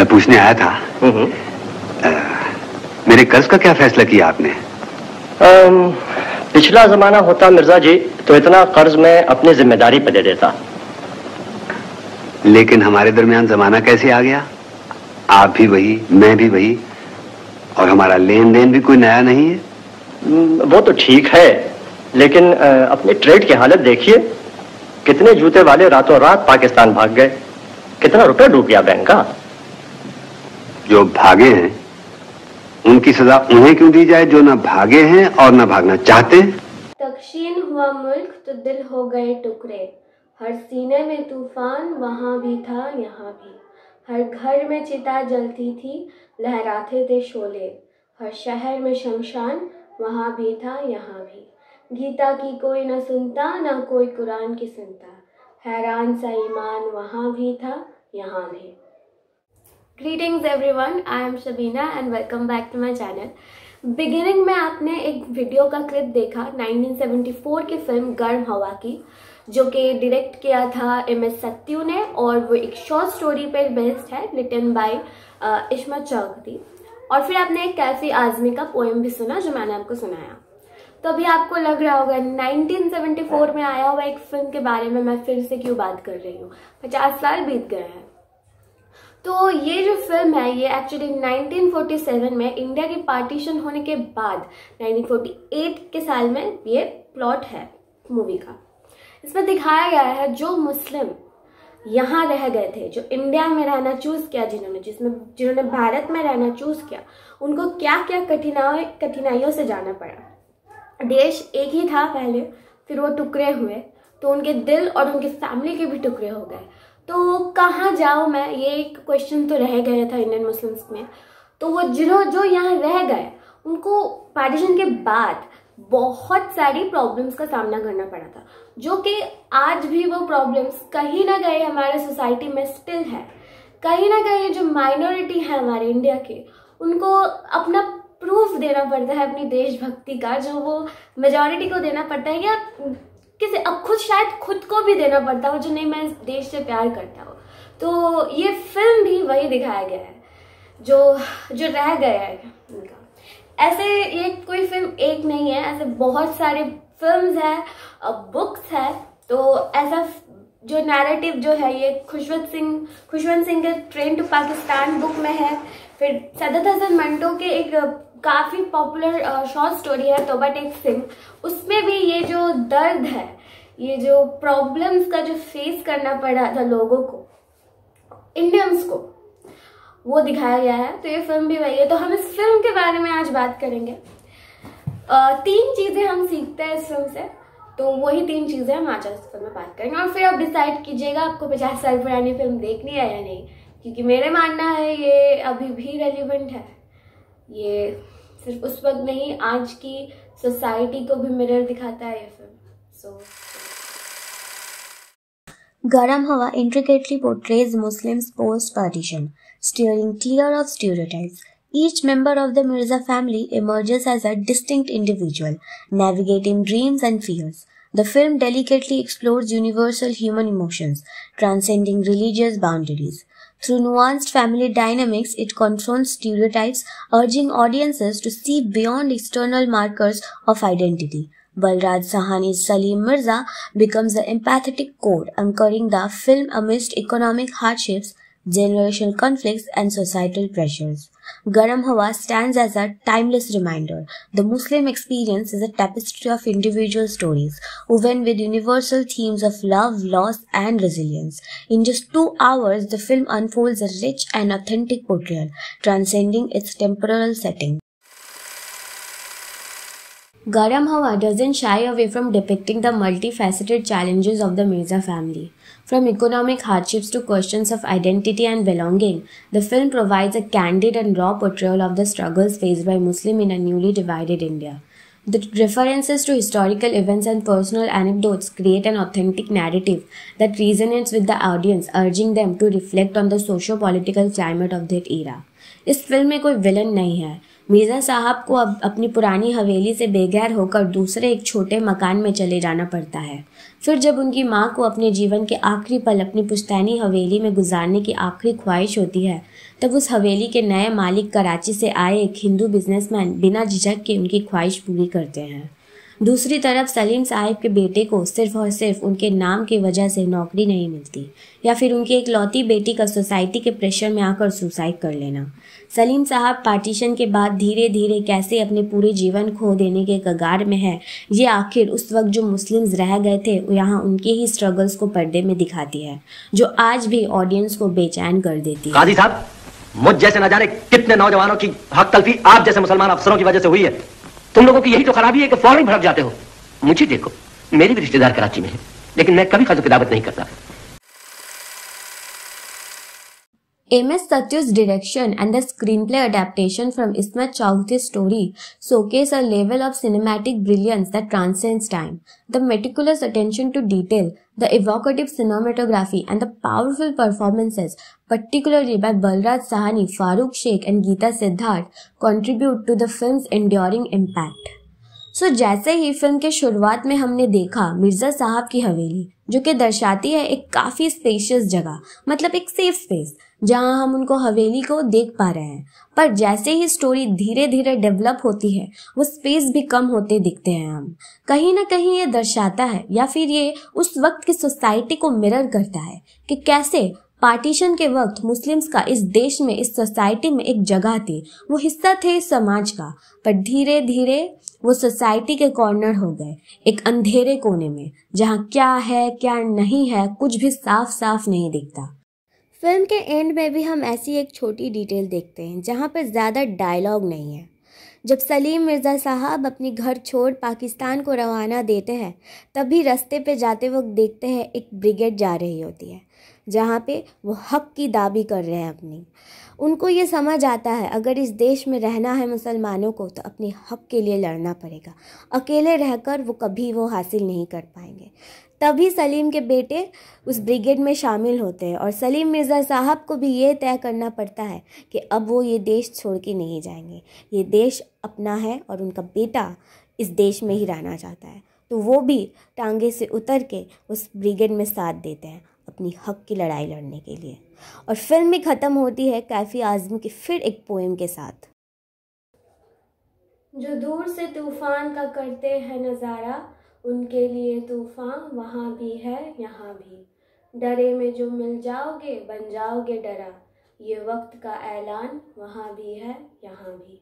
पूछने आया था। मेरे कर्ज का क्या फैसला किया आपने? पिछला जमाना होता मिर्जा जी तो इतना कर्ज मैं अपनी जिम्मेदारी पे दे देता। लेकिन हमारे दरमियान जमाना कैसे आ गया? आप भी वही, मैं भी वही, और हमारा लेन देन भी कोई नया नहीं है। वो तो ठीक है, लेकिन अपने ट्रेड की हालत देखिए। कितने जूते वाले रातों रात पाकिस्तान भाग गए, कितना रुपया डूब गया बैंक का। जो भागे हैं उनकी सजा उन्हें क्यों दी जाए जो न भागे हैं और न भागना चाहते? तकशीन हुआ मुल्क तो दिल हो गए टुकड़े, हर सीने में तूफान वहाँ भी था यहाँ भी, हर घर में चिता जलती थी लहराते थे शोले, हर शहर में शमशान वहाँ भी था यहाँ भी, गीता की कोई न सुनता न कोई कुरान की सुनता, हैरान सा ईमान वहाँ भी था यहाँ भी। Greetings everyone, I am Shabina and welcome back to my channel. Beginning में आपने एक वीडियो का क्लिप देखा 1974 की फिल्म गर्म हवा की, जो कि डायरेक्ट किया था MS सत्यू ने, और वो एक शॉर्ट स्टोरी पर बेस्ड है रिटन बाय इस्मत चौधरी। और फिर आपने एक कैफी आजमी का पोएम भी सुना जो मैंने आपको सुनाया। तो अभी आपको लग रहा होगा 1974 में आया हुआ एक फिल्म के बारे में मैं फिर से क्यों बात कर रही हूँ, 50 साल बीत गए हैं। तो ये जो फिल्म है ये एक्चुअली 1947 में इंडिया की पार्टीशन होने के बाद 1948 के साल में ये प्लॉट है मूवी का। इसमें दिखाया गया है जो मुस्लिम यहाँ रह गए थे, जो इंडिया में रहना चूज किया, जिन्होंने भारत में रहना चूज किया, उनको क्या क्या कठिनाइयों से जाना पड़ा। देश एक ही था पहले, फिर वो टुकड़े हुए तो उनके दिल और उनकी फैमिली के भी टुकड़े हो गए। तो कहाँ जाऊँ मैं, ये एक क्वेश्चन तो रह गया था इंडियन मुस्लिम्स में। तो वो जो यहाँ रह गए उनको पार्टीशन के बाद बहुत सारी प्रॉब्लम्स का सामना करना पड़ा था, जो कि आज भी वो प्रॉब्लम्स कहीं ना कहीं हमारे सोसाइटी में स्टिल है। कहीं ना कहीं जो माइनॉरिटी है हमारे इंडिया के, उनको अपना प्रूफ देना पड़ता है अपनी देशभक्ति का, जो वो मेजॉरिटी को देना पड़ता है, या किसी अब शायद खुद को भी देना पड़ता हो, जो नहीं मैं इस देश से प्यार करता हूँ। तो ये फिल्म भी वही दिखाया गया है जो रह गया है उनका। ऐसे ये कोई फिल्म एक नहीं है, ऐसे बहुत सारे फिल्म्स है, बुक्स है। तो ऐसा जो नैरेटिव जो है ये खुशवंत सिंह के ट्रेन टू पाकिस्तान बुक में है। फिर सदत हसन मंटो के एक काफी पॉपुलर शॉर्ट स्टोरी है तोबा टेक सिंह, उसमें भी ये जो दर्द है, ये जो प्रॉब्लम्स का जो फेस करना पड़ा था लोगों को, इंडियंस को, वो दिखाया गया है। तो ये फिल्म भी वही है। तो हम इस फिल्म के बारे में आज बात करेंगे। 3 चीजें हम सीखते हैं इस फिल्म से, तो वही 3 चीजें हम आज इस फिल्म में बात करेंगे। और फिर आप डिसाइड कीजिएगा आपको 50 साल पुरानी फिल्म देखनी है या नहीं, क्योंकि मेरे मानना है ये अभी भी रेलिवेंट है। ये सिर्फ उस वक्त नहीं, आज की सोसाइटी को भी मिरर दिखाता है ये film. Garam Hawa intricately portrays Muslims post-partition, steering clear of stereotypes. Each member of the Mirza family emerges as a distinct individual, navigating dreams and fears. The film delicately explores universal human emotions, transcending religious boundaries. Through nuanced family dynamics, it confronts stereotypes, urging audiences to see beyond external markers of identity. Balraj Sahani's Salim Mirza becomes the empathetic core, anchoring the film amidst economic hardships, generational conflicts, and societal pressures. Garam Hawa stands as a timeless reminder. The Muslim experience is a tapestry of individual stories, woven with universal themes of love, loss, and resilience. In just 2 hours, the film unfolds a rich and authentic portrayal, transcending its temporal setting. Garam Hawa doesn't shy away from depicting the multifaceted challenges of the Mirza family. From economic hardships to questions of identity and belonging, the film provides a candid and raw portrayal of the struggles faced by Muslims in a newly divided India. The references to historical events and personal anecdotes create an authentic narrative that resonates with the audience, urging them to reflect on the socio-political climate of that era. इस film में कोई villain नहीं है, मिर्ज़ा साहब को अब अपनी पुरानी हवेली से बेघर होकर दूसरे एक छोटे मकान में चले जाना पड़ता है। फिर जब उनकी माँ को अपने जीवन के आखिरी पल अपनी पुश्तैनी हवेली में गुजारने की आखिरी ख्वाहिश होती है, तब उस हवेली के नए मालिक कराची से आए एक हिंदू बिजनेसमैन बिना झिझक के उनकी ख्वाहिश पूरी करते हैं। दूसरी तरफ सलीम साहिब के बेटे को सिर्फ और सिर्फ उनके नाम की वजह से नौकरी नहीं मिलती, या फिर उनकी एक लौती बेटी का सोसाइटी के प्रेशर में आकर सुसाइड कर लेना। सलीम साहब पार्टीशन के बाद धीरे धीरे कैसे अपने पूरे जीवन खो देने के कगार में है, ये आखिर उस वक्त जो मुस्लिम्स रह गए थे यहाँ उनके ही स्ट्रगल्स को पर्दे में दिखाती है, जो आज भी ऑडियंस को बेचैन कर देती है। काजी साहब, मुझ जैसे न जाने कितने नौजवानों की हक तलफी आप जैसे मुसलमान अफसरों की वजह से हुई है। तुम लोगों की यही तो खराबी है कि फौरन भड़क जाते हो। मुझे देखो, मेरे भी रिश्तेदार कराची में हैं, लेकिन मैं कभी खर्च की दावत नहीं करता। M.S. Satyu's direction and the screenplay adaptation from Ismat Chaudhary's story showcase a level of cinematic brilliance that transcends time. The meticulous attention to detail, the evocative cinematography, and the powerful performances, particularly by Balraj Sahani, Farooq Sheikh, and Geeta Siddharth, contribute to the film's enduring impact. जैसे ही film के शुरुआत में हमने देखा मिर्ज़ा साहब की हवेली, जो कि दर्शाती है एक काफ़ी स्पेशियस जगह, मतलब एक सेफ स्पेस जहां हम उनको हवेली को देख पा रहे हैं। पर जैसे ही स्टोरी धीरे धीरे डेवलप होती है, वो स्पेस भी कम होते दिखते हैं। हम कहीं ना कहीं ये दर्शाता है या फिर ये उस वक्त की सोसाइटी को मिरर करता है कि कैसे पार्टीशन के वक्त मुस्लिम्स का इस देश में, इस सोसाइटी में एक जगह थी, वो हिस्सा थे इस समाज का, पर धीरे धीरे वो सोसाइटी के कॉर्नर हो गए, एक अंधेरे कोने में जहाँ क्या है क्या नहीं है कुछ भी साफ साफ नहीं दिखता। फिल्म के एंड में भी हम ऐसी एक छोटी डिटेल देखते हैं जहाँ पर ज़्यादा डायलॉग नहीं है। जब सलीम मिर्ज़ा साहब अपनी घर छोड़ पाकिस्तान को रवाना देते हैं, तभी रास्ते पे जाते वक्त देखते हैं एक ब्रिगेड जा रही होती है, जहाँ पे वो हक की दाबी कर रहे हैं अपनी। उनको ये समझ आता है अगर इस देश में रहना है मुसलमानों को तो अपने हक के लिए लड़ना पड़ेगा, अकेले रहकर वो कभी वो हासिल नहीं कर पाएंगे। तभी सलीम के बेटे उस ब्रिगेड में शामिल होते हैं और सलीम मिर्ज़ा साहब को भी ये तय करना पड़ता है कि अब वो ये देश छोड़ के नहीं जाएंगे, ये देश अपना है और उनका बेटा इस देश में ही रहना चाहता है। तो वो भी टांगे से उतर के उस ब्रिगेड में साथ देते हैं अपनी हक की लड़ाई लड़ने के लिए। और फिल्म भी ख़त्म होती है कैफी आज़मी की फिर एक पोएम के साथ। जो दूर से तूफ़ान का करते हैं नज़ारा, उनके लिए तूफ़ान वहाँ भी है यहाँ भी। डरे में जो मिल जाओगे बन जाओगे डरा, ये वक्त का ऐलान वहाँ भी है यहाँ भी।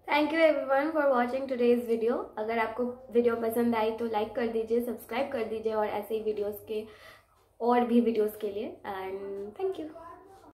Thank you everyone for watching today's video. अगर आपको वीडियो पसंद आई तो लाइक कर दीजिए, सब्सक्राइब कर दीजिए और ऐसे ही वीडियोस के और भी वीडियोस के लिए। And thank you.